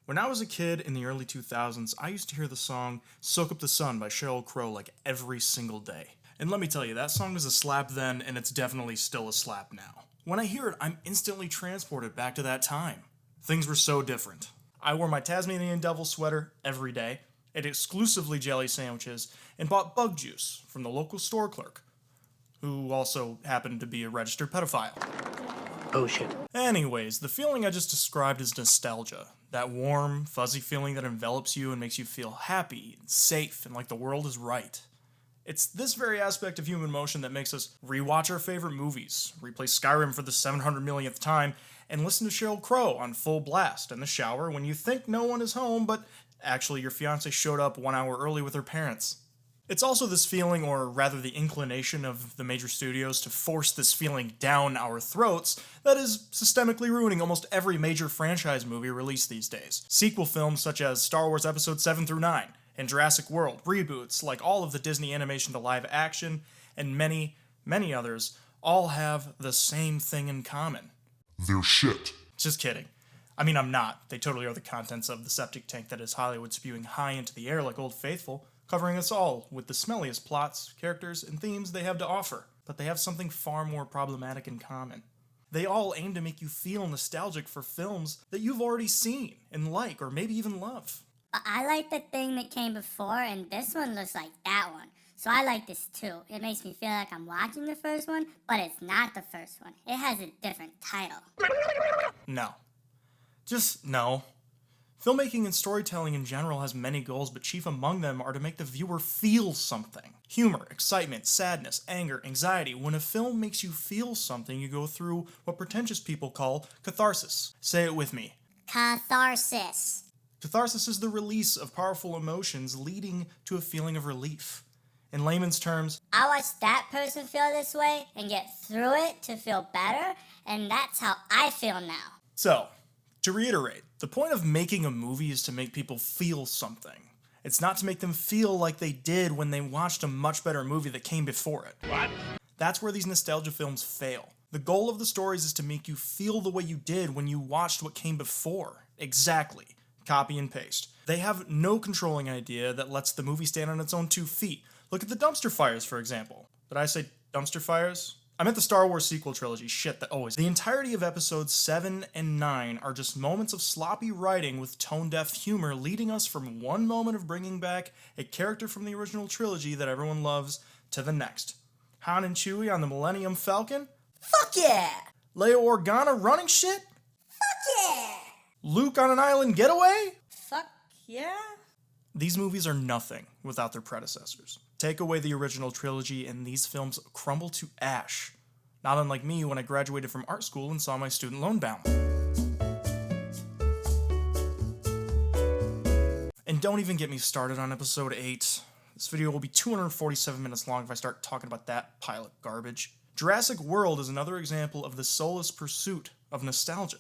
When I was a kid in the early 2000s, I used to hear the song Soak Up the Sun by Sheryl Crow like every single day. And let me tell you, that song was a slap then, and it's definitely still a slap now. When I hear it, I'm instantly transported back to that time. Things were so different. I wore my Tasmanian devil sweater every day, ate exclusively jelly sandwiches, and bought bug juice from the local store clerk, who also happened to be a registered pedophile. Oh shit. Anyways, the feeling I just described is nostalgia. That warm, fuzzy feeling that envelops you and makes you feel happy, and safe, and like the world is right. It's this very aspect of human emotion that makes us rewatch our favorite movies, replay Skyrim for the 700 millionth time, and listen to Sheryl Crow on full blast in the shower when you think no one is home, but actually your fiancé showed up 1 hour early with her parents. It's also this feeling, or rather the inclination of the major studios to force this feeling down our throats, that is systemically ruining almost every major franchise movie released these days. Sequel films such as Star Wars Episodes 7 through 9, and Jurassic World, reboots like all of the Disney animation to live action, and many, many others, all have the same thing in common. They're shit. Just kidding. I mean, I'm not. They totally are the contents of the septic tank that is Hollywood spewing high into the air like Old Faithful, covering us all with the smelliest plots, characters, and themes they have to offer. But they have something far more problematic in common. They all aim to make you feel nostalgic for films that you've already seen and like, or maybe even love. I like the thing that came before, and this one looks like that one. So I like this too. It makes me feel like I'm watching the first one, but it's not the first one. It has a different title. No. Just no. Filmmaking and storytelling in general has many goals, but chief among them are to make the viewer feel something. Humor, excitement, sadness, anger, anxiety. When a film makes you feel something, you go through what pretentious people call catharsis. Say it with me. Catharsis. Catharsis is the release of powerful emotions leading to a feeling of relief. In layman's terms, I watched that person feel this way and get through it to feel better, and that's how I feel now. So, to reiterate, the point of making a movie is to make people feel something. It's not to make them feel like they did when they watched a much better movie that came before it. What? That's where these nostalgia films fail. The goal of the stories is to make you feel the way you did when you watched what came before. Exactly. Copy and paste. They have no controlling idea that lets the movie stand on its own 2 feet. Look at the dumpster fires, for example. Did I say dumpster fires? I meant the Star Wars Sequel Trilogy. Shit, that always. The entirety of episodes 7 and 9 are just moments of sloppy writing with tone-deaf humor leading us from one moment of bringing back a character from the original trilogy that everyone loves to the next. Han and Chewie on the Millennium Falcon? Fuck yeah! Leia Organa running shit? Fuck yeah! Luke on an island getaway? Fuck yeah? These movies are nothing without their predecessors. Take away the original trilogy and these films crumble to ash. Not unlike me when I graduated from art school and saw my student loan balance. And don't even get me started on episode 8. This video will be 247 minutes long if I start talking about that pile of garbage. Jurassic World is another example of the soulless pursuit of nostalgia.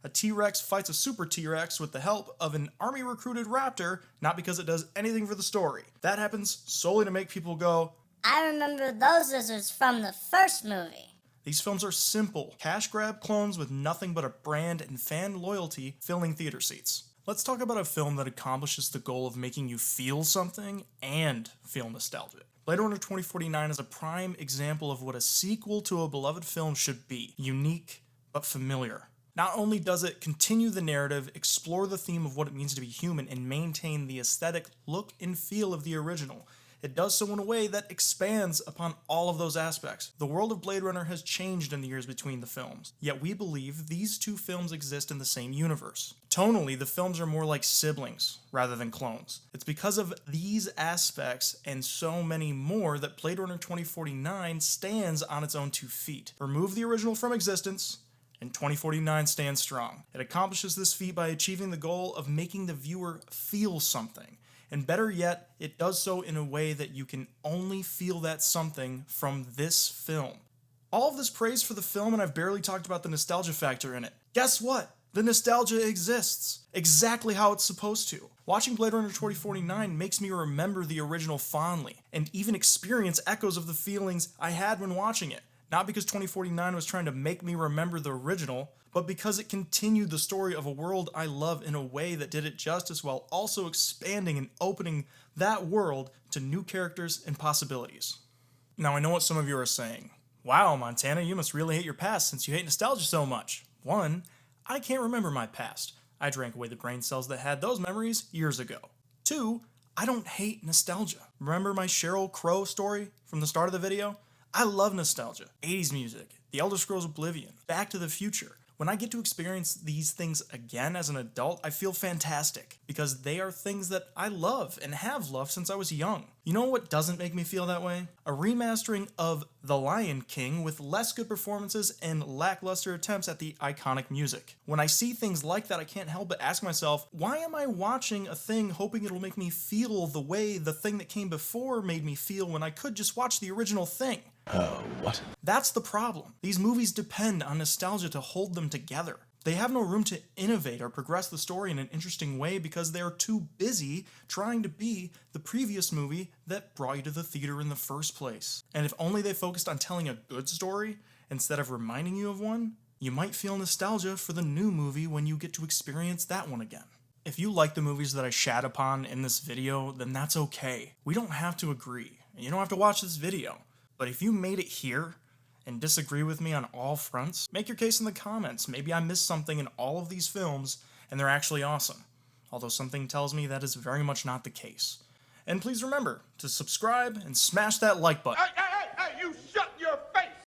A T-Rex fights a super T-Rex with the help of an army-recruited raptor, not because it does anything for the story. That happens solely to make people go, I remember those lizards from the first movie. These films are simple, cash-grab clones with nothing but a brand and fan loyalty filling theater seats. Let's talk about a film that accomplishes the goal of making you feel something and feel nostalgic. Blade Runner 2049 is a prime example of what a sequel to a beloved film should be. Unique, but familiar. Not only does it continue the narrative, explore the theme of what it means to be human, and maintain the aesthetic look and feel of the original, it does so in a way that expands upon all of those aspects. The world of Blade Runner has changed in the years between the films, yet we believe these two films exist in the same universe. Tonally, the films are more like siblings rather than clones. It's because of these aspects and so many more that Blade Runner 2049 stands on its own 2 feet. Remove the original from existence, and 2049 stands strong. It accomplishes this feat by achieving the goal of making the viewer feel something. And better yet, it does so in a way that you can only feel that something from this film. All of this praise for the film, and I've barely talked about the nostalgia factor in it. Guess what? The nostalgia exists. Exactly how it's supposed to. Watching Blade Runner 2049 makes me remember the original fondly, and even experience echoes of the feelings I had when watching it. Not because 2049 was trying to make me remember the original, but because it continued the story of a world I love in a way that did it justice while also expanding and opening that world to new characters and possibilities. Now I know what some of you are saying. Wow, Montana, you must really hate your past since you hate nostalgia so much. One, I can't remember my past. I drank away the brain cells that had those memories years ago. Two, I don't hate nostalgia. Remember my Sheryl Crow story from the start of the video? I love nostalgia. 80s music, The Elder Scrolls Oblivion, Back to the Future. When I get to experience these things again as an adult, I feel fantastic because they are things that I love and have loved since I was young. You know what doesn't make me feel that way? A remastering of The Lion King with less good performances and lackluster attempts at the iconic music. When I see things like that, I can't help but ask myself, why am I watching a thing hoping it'll make me feel the way the thing that came before made me feel when I could just watch the original thing? What? That's the problem. These movies depend on nostalgia to hold them together. They have no room to innovate or progress the story in an interesting way because they are too busy trying to be the previous movie that brought you to the theater in the first place. And if only they focused on telling a good story instead of reminding you of one, you might feel nostalgia for the new movie when you get to experience that one again. If you like the movies that I shat upon in this video, then that's okay. We don't have to agree, and you don't have to watch this video. But if you made it here and disagree with me on all fronts, make your case in the comments. Maybe I missed something in all of these films and they're actually awesome. Although something tells me that is very much not the case. And please remember to subscribe and smash that like button.